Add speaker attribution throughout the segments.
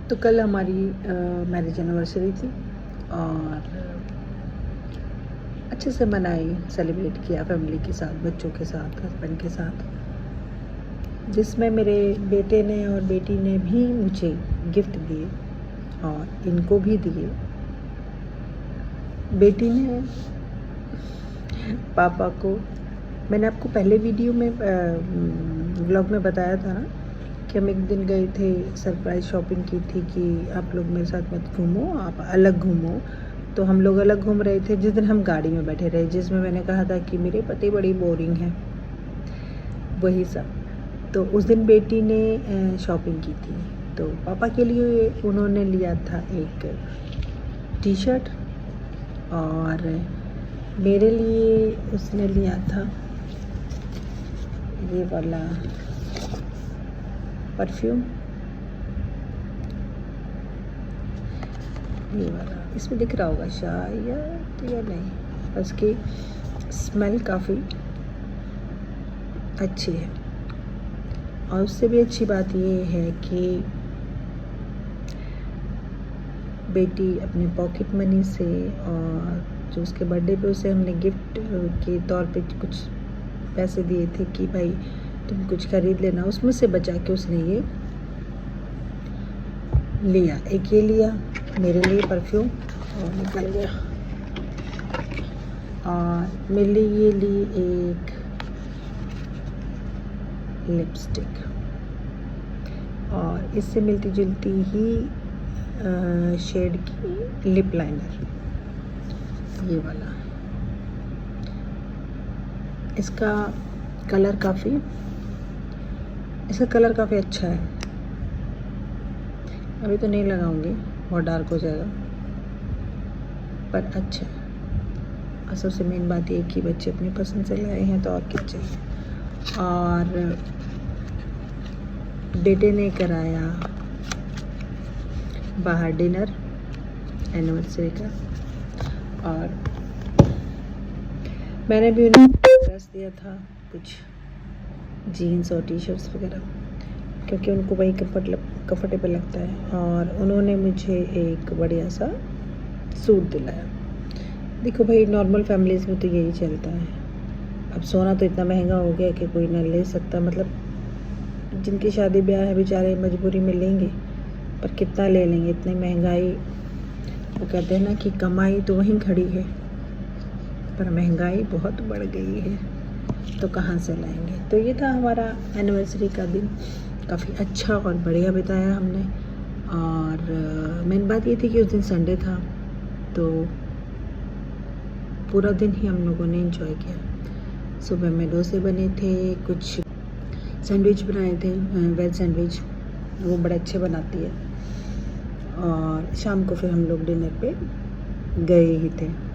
Speaker 1: तो कल हमारी मैरिज एनिवर्सरी थी और अच्छे से मनाई, सेलिब्रेट किया फैमिली के साथ, बच्चों के साथ, हस्बैंड के साथ, जिसमें मेरे बेटे ने और बेटी ने भी मुझे गिफ्ट दिए और इनको भी दिए। बेटी ने पापा को, मैंने आपको पहले वीडियो में व्लॉग में बताया था ना कि हम एक दिन गए थे, सरप्राइज़ शॉपिंग की थी कि आप लोग मेरे साथ मत घूमो, आप अलग घूमो। तो हम लोग अलग घूम रहे थे जिस दिन हम गाड़ी में बैठे रहे, जिसमें मैंने कहा था कि मेरे पति बड़ी बोरिंग है, वही सब। तो उस दिन बेटी ने शॉपिंग की थी, तो पापा के लिए उन्होंने लिया था एक टी शर्ट और मेरे लिए उसने लिया था ये वाला परफ्यूम, ये वाला इसमें दिख रहा होगा शायद या नहीं, उसकी स्मेल काफ़ी अच्छी है। और उससे भी अच्छी बात ये है कि बेटी अपने पॉकेट मनी से, और जो उसके बर्थडे पे उसे हमने गिफ्ट के तौर पे कुछ पैसे दिए थे कि भाई तुम कुछ खरीद लेना, उसमें से बचा के उसने ये लिया। एक ये लिया मेरे लिए परफ्यूम और निकल गया, और मेरे लिए ये ली एक लिपस्टिक और इससे मिलती जुलती ही शेड की लिप लाइनर, ये वाला। इसका कलर काफ़ी अच्छा है। अभी तो नहीं लगाऊंगी, बहुत डार्क हो जाएगा, पर अच्छा है। और सबसे मेन बात ये कि बच्चे अपनी पसंद से लाए हैं तो और क्या चाहिए। और बेटे ने कराया बाहर डिनर एनिवर्सरी का, और मैंने भी उन्हें ड्रेस दिया था, कुछ जीन्स और टी शर्ट्स वगैरह, क्योंकि उनको वही कंफर्टेबल लगता है। और उन्होंने मुझे एक बढ़िया सा सूट दिलाया। देखो भाई, नॉर्मल फैमिलीज़ में तो यही चलता है। अब सोना तो इतना महंगा हो गया कि कोई ना ले सकता, मतलब जिनकी शादी ब्याह है बेचारे मजबूरी में लेंगे, पर कितना ले लेंगे, इतनी महंगाई। वो कहते हैं ना कि कमाई तो वहीं खड़ी है, पर महंगाई बहुत बढ़ गई है, तो कहाँ से लाएंगे। तो ये था हमारा एनिवर्सरी का दिन, काफ़ी अच्छा और बढ़िया बिताया हमने। और मेन बात ये थी कि उस दिन संडे था, तो पूरा दिन ही हम लोगों ने एंजॉय किया। सुबह में डोसे बने थे, कुछ सैंडविच बनाए थे, वेज सैंडविच, वो बड़े अच्छे बनाती है। और शाम को फिर हम लोग डिनर पे गए ही थे।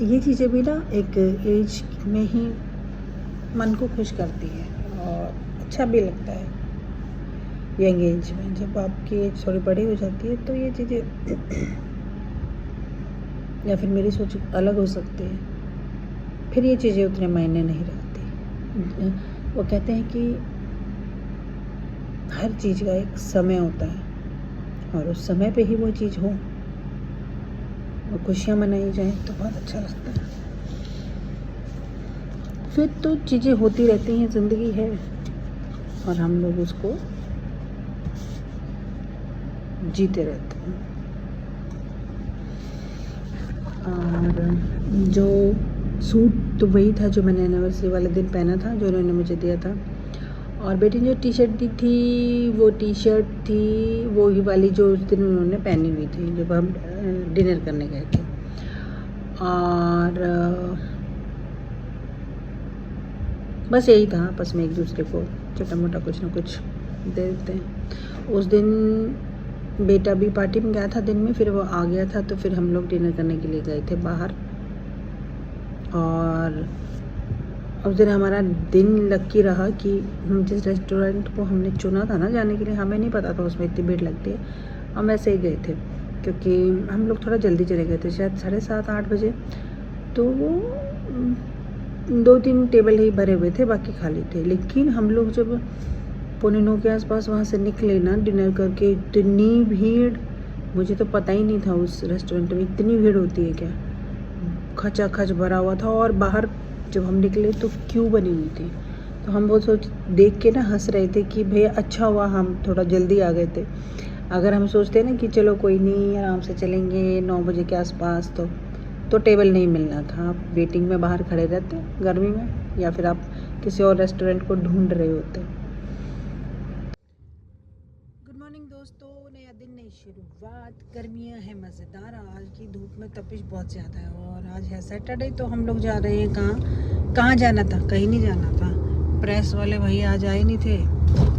Speaker 1: ये चीज़ें भी ना एक एज में ही मन को खुश करती है और अच्छा भी लगता है। यंग एज में, जब आपकी एज थोड़ी बड़ी हो जाती है तो ये चीज़ें या फिर मेरी सोच अलग हो सकती है, फिर ये चीज़ें उतने मायने नहीं रखती। वो कहते हैं कि हर चीज़ का एक समय होता है, और उस समय पे ही वो चीज़ हो, और खुशियाँ मनाई जाएं तो बहुत अच्छा लगता है। फिर तो चीज़ें होती रहती हैं, ज़िंदगी है, और हम लोग उसको जीते रहते हैं। और जो सूट तो वही था जो मैंने एनिवर्सरी वाले दिन पहना था, जो उन्होंने मुझे दिया था। और बेटी ने जो टी शर्ट दी थी, वो टी शर्ट थी वो ही वाली जो उस दिन उन्होंने पहनी हुई थी जब हम डिनर करने गए थे। और बस यही था, आपस में एक दूसरे को छोटा मोटा कुछ ना कुछ दे देते हैं। उस दिन बेटा भी पार्टी में गया था दिन में, फिर वो आ गया था, तो फिर हम लोग डिनर करने के लिए गए थे बाहर। और उस दिन हमारा दिन लकी रहा कि हम जिस रेस्टोरेंट को हमने चुना था ना जाने के लिए, हमें नहीं पता था उसमें इतनी भीड़ लगती है, हम ऐसे ही गए थे, क्योंकि हम लोग थोड़ा जल्दी चले गए थे, शायद 7:30-8 बजे। तो वो 2-3 टेबल ही भरे हुए थे, बाकी खाली थे। लेकिन हम लोग जब 9:15 के आसपास वहाँ से निकले ना डिनर करके, इतनी भीड़, मुझे तो पता ही नहीं था उस रेस्टोरेंट में इतनी भीड़ होती है क्या। खचाखच भरा हुआ था और बाहर जब हम निकले तो क्यू बनी हुई थी। तो हम वो सोच देख के ना हंस रहे थे कि भैया अच्छा हुआ हम थोड़ा जल्दी आ गए थे। अगर हम सोचते ना कि चलो कोई नहीं आराम से चलेंगे 9 बजे के आसपास तो टेबल नहीं मिलना था। आप वेटिंग में बाहर खड़े रहते गर्मी में, या फिर आप किसी और रेस्टोरेंट को ढूंढ रहे होते। गुड मॉर्निंग दोस्तों, नया दिन नई शुरुआत। गर्मियाँ हैं मज़ेदार, आज की धूप में तपिश बहुत ज़्यादा है और आज है सैटरडे। तो हम लोग जा रहे हैं कहाँ जाना था, कहीं नहीं जाना था। प्रेस वाले भैया आज आए नहीं थे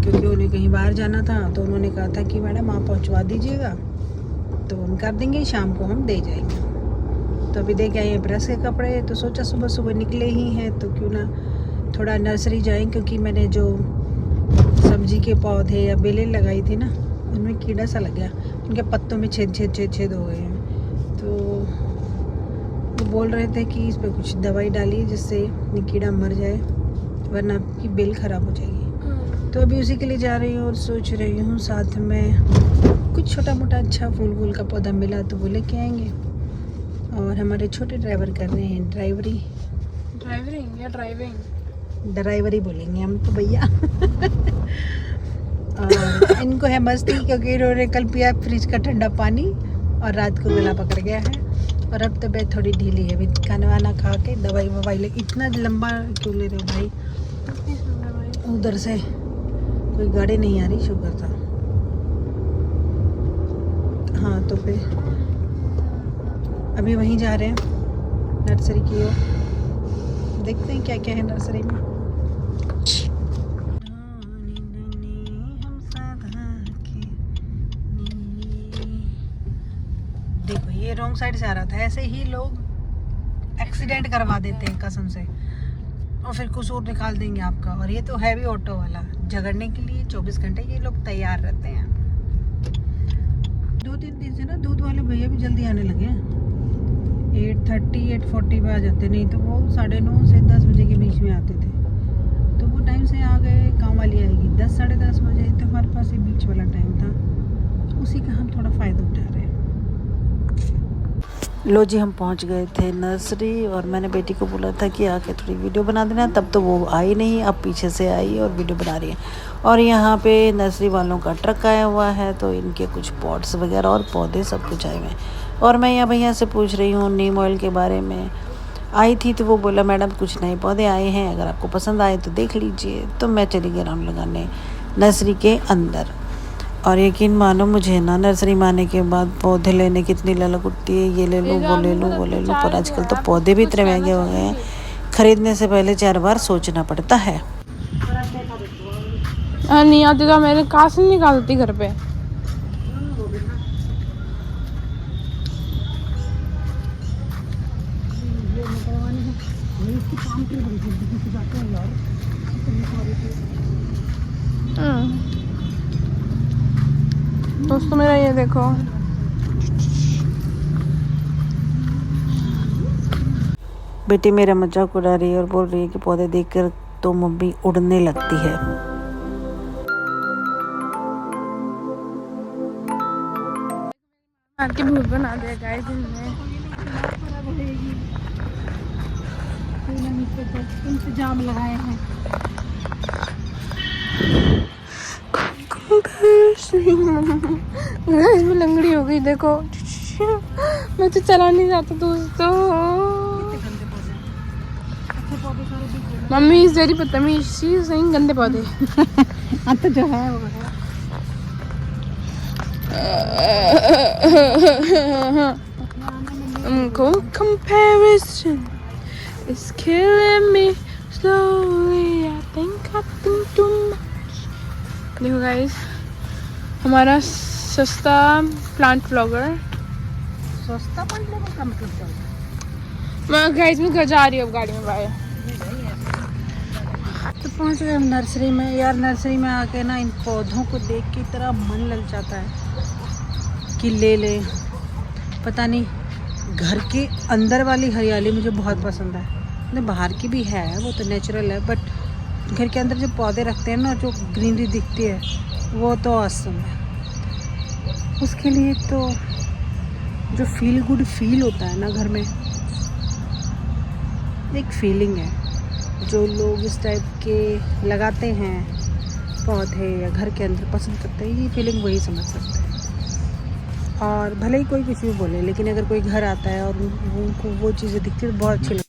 Speaker 1: क्योंकि उन्हें कहीं बाहर जाना था। तो उन्होंने कहा था कि मैडम आप पहुंचवा दीजिएगा तो हम कर देंगे, शाम को हम दे जाएंगे। तो अभी देख आए प्रेस के कपड़े, तो सोचा सुबह सुबह निकले ही हैं तो क्यों ना थोड़ा नर्सरी जाएं, क्योंकि मैंने जो सब्जी के पौधे या बेलें लगाई थी ना उनमें कीड़ा सा लग गया, उनके पत्तों में छेद हो गए हैं। तो वो बोल रहे थे कि इस पर कुछ दवाई डालिए जिससे ये कीड़ा मर जाए, वरना आपकी बेल ख़राब हो जाएगी। तो अभी उसी के लिए जा रही हूँ और सोच रही हूँ साथ में कुछ छोटा मोटा अच्छा फूल का पौधा मिला तो वो लेके आएंगे। और हमारे छोटे ड्राइवर कर रहे हैं ड्राइवरी बोलेंगे हम तो भैया। और इनको है मस्ती क्योंकि इन्होंने कल पिया फ्रिज का ठंडा पानी और रात को गला पकड़ गया है और अब तबीयत थोड़ी ढीली है। अभी खाना वाना खा के दवाई ववाई ले। इतना लंबा क्यों ले रहे हो भाई? उधर से कोई गाड़ी नहीं आ रही, शुक्र था। हाँ तो फिर अभी वहीं जा रहे हैं नर्सरी की ओर, देखते हैं क्या क्या है नर्सरी में। देखो ये रॉन्ग साइड से आ रहा था। ऐसे ही लोग एक्सीडेंट करवा देते हैं कसम से, और फिर कसूर निकाल देंगे आपका। और ये तो है भी ऑटो वाला, झगड़ने के लिए 24 घंटे ये लोग तैयार रहते हैं। 2-3 दिन से ना दूध वाले भैया भी जल्दी आने लगे हैं। 8:30 8:40 पे आ जाते, नहीं तो वो 9:30 से 10 बजे के बीच में आते थे। तो वो टाइम से आ गए। काम वाली आएगी 10 साढ़े 10 बजे, तो हमारे पास ये बीच वाला टाइम था, उसी का हम थोड़ा फ़ायदा उठा रहे हैं। लो जी, हम पहुंच गए थे नर्सरी और मैंने बेटी को बोला था कि आके थोड़ी वीडियो बना देना, तब तो वो आई नहीं, अब पीछे से आई और वीडियो बना रही है। और यहाँ पे नर्सरी वालों का ट्रक आया हुआ है, तो इनके कुछ पॉट्स वगैरह और पौधे सब कुछ आए हुए हैं। और मैं यहाँ भैया से पूछ रही हूँ नीम ऑयल के बारे में। आई थी तो वो बोला मैडम कुछ नए पौधे आए हैं, अगर आपको पसंद आए तो देख लीजिए। तो मैं चली गई राउंड लगाने नर्सरी के अंदर। और यकीन मानो मुझे ना नर्सरी में आने के बाद पौधे लेने की इतनी ललक उठती है, ये ले लूँ वो ले लूँ वो ले लूँ। पर आजकल तो पौधे भी इतने महंगे हो गए हैं, खरीदने से पहले 4 बार सोचना पड़ता है।
Speaker 2: नहीं आती तो मेरे कहाँ से निकालती घर पे। दोस्तों मेरा ये देखो,
Speaker 1: बेटी मेरा मजाक उड़ा रही है और बोल रही है कि पौधे देखकर तो मम्मी उड़ने लगती है।
Speaker 2: मार के भूत बना दिया गाइस इनने।
Speaker 1: इंतजाम लगाए हैं।
Speaker 2: इसमें लंगड़ी हो गई देखो। मैं तो चला नहीं जाता दोस्तों। मम्मी इस वेरी बदतमीज, सही गंदे पौधे।
Speaker 1: तो जो है वो है।
Speaker 2: Comparison is killing me slowly. I think too much. देखो गाइस, हमारा सस्ता प्लांट व्लॉगर।
Speaker 1: सस्ता प्लांट व्लॉगर का मतलब क्या है?
Speaker 2: मैं गाइस में घर जा रही हूँ अब गाड़ी में। बाय।
Speaker 1: तो पहुँच गए हम नर्सरी में। यार नर्सरी में आके ना इन पौधों को देख के इतना मन ललचाता है कि ले ले। पता नहीं, घर के अंदर वाली हरियाली मुझे बहुत पसंद है। बाहर की भी है, वो तो नेचुरल है, बट घर के अंदर जो पौधे रखते हैं ना, जो ग्रीनरी दिखती है, वो तो ऑसम है। उसके लिए तो जो फील गुड फील होता है ना घर में, एक फीलिंग है जो लोग इस टाइप के लगाते हैं पौधे या घर के अंदर पसंद करते हैं, ये फीलिंग वही समझ सकते हैं। और भले ही कोई कुछ भी बोले, लेकिन अगर कोई घर आता है और उनको वो चीज़ें दिखती है तो बहुत अच्छी लगती है।